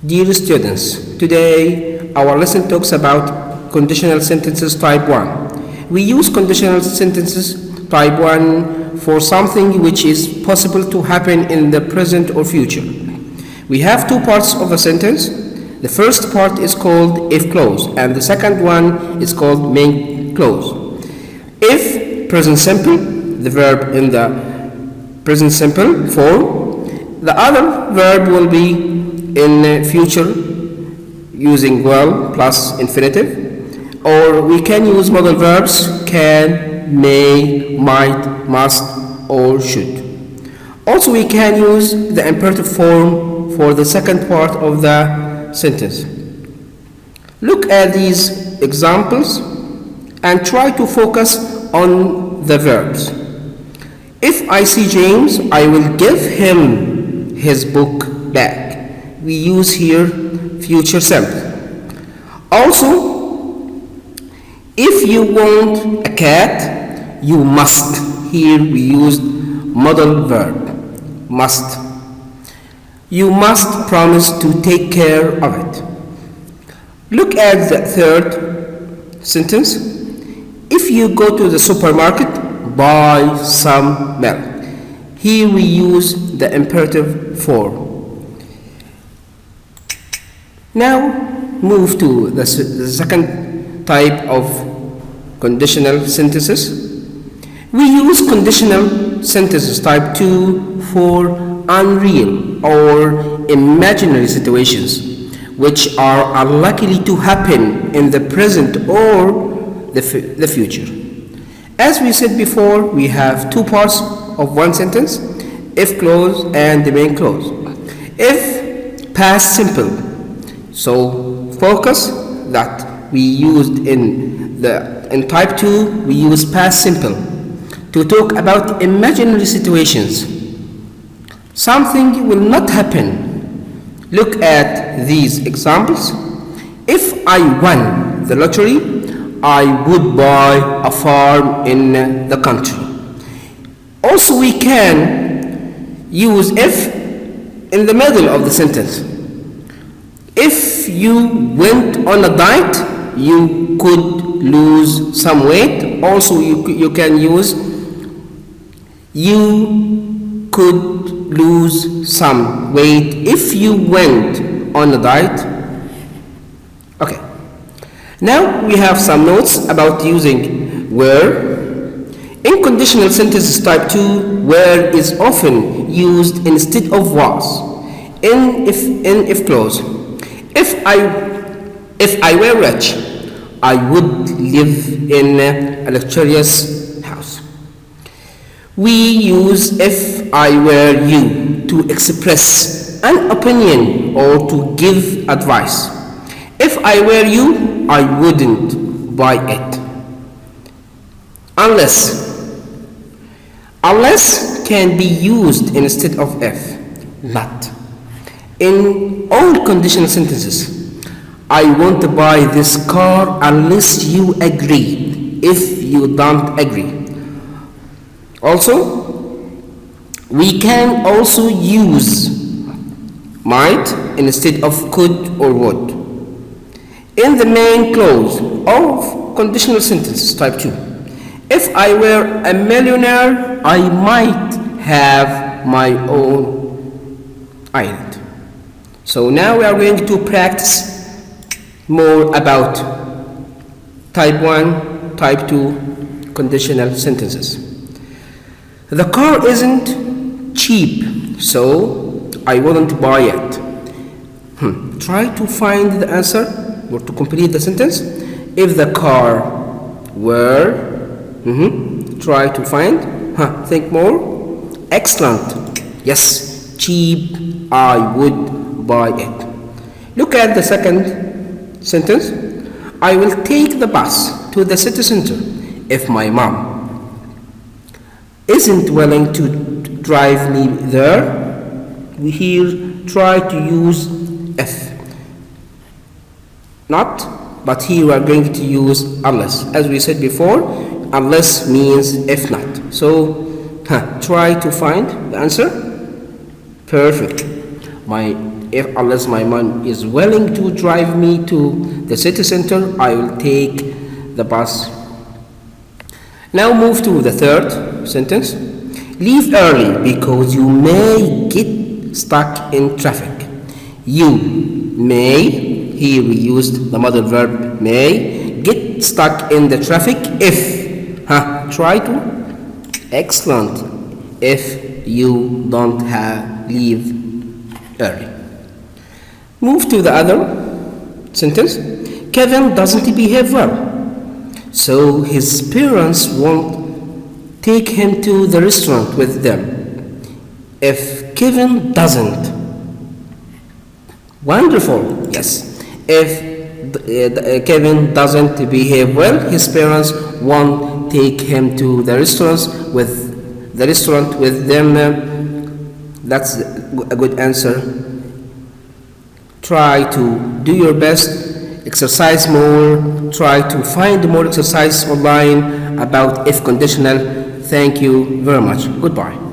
Dear students, today our lesson talks about conditional sentences type 1. We use conditional sentences type 1 for something which is possible to happen in the present or future. We have two parts of a sentence. The first part is called if clause and the second one is called main clause. If present simple, the verb in the present simple form, the other verb will be in future using will plus infinitive, or we can use modal verbs can, may, might, must, or should. Also we can use the imperative form for the second part of the sentence. Look at these examples and try to focus on the verbs. If I see James, I will give him his book back. We use here future simple. Also, if you want a cat, you must. Here we use modal verb, must. You must promise to take care of it. Look at the third sentence. If you go to the supermarket, buy some milk. Here we use the imperative form. Now move to the second type of conditional sentences. We use conditional sentences type 2 for unreal or imaginary situations which are unlikely to happen in the present or the future. As we said before, we have two parts of one sentence, if clause and the main clause. If past simple, so focus that we used in type 2, we use past simple to talk about imaginary situations. Something will not happen. Look at these examples. If I won the lottery, I would buy a farm in the country. Also we can use if in the middle of the sentence. If you went on a diet, you could lose some weight. Also you can use you could lose some weight if you went on a diet. Okay. Now we have some notes about using where. In conditional sentences type 2, where is often used instead of was. In if clause. If I were rich, I would live in a luxurious house. We use if I were you to express an opinion or to give advice. If I were you, I wouldn't buy it. Unless can be used instead of if, not. In all conditional sentences, I won't buy this car unless you agree. If you don't agree. Also, we can also use might instead of could or would. In the main clause of conditional sentences type 2, if I were a millionaire, I might have my own island. So now we are going to practice more about type 1, type 2 conditional sentences. The car isn't cheap, so I wouldn't buy it. Try to find the answer or to complete the sentence. If the car were, try to find, think more. Excellent. Yes, cheap, I would buy it. Look at the second sentence. I will take the bus to the city center if my mom isn't willing to drive me there. We here try to use if. Not, but here we are going to use unless. As we said before, unless means if not. So try to find the answer. Perfect. My if unless my mom is willing to drive me to the city center, I will take the bus. Now move to the third sentence. Leave early because you may get stuck in traffic. You may, here we used the modal verb may, get stuck in the traffic if, try to, excellent, if you don't leave early. Move to the other sentence. Kevin doesn't behave well, so his parents won't take him to the restaurant with them. If Kevin doesn't, wonderful, yes. If Kevin doesn't behave well, his parents won't take him to the restaurant with them. That's a good answer. Try to do your best, exercise more, try to find more exercise online about if conditional. Thank you very much. Goodbye.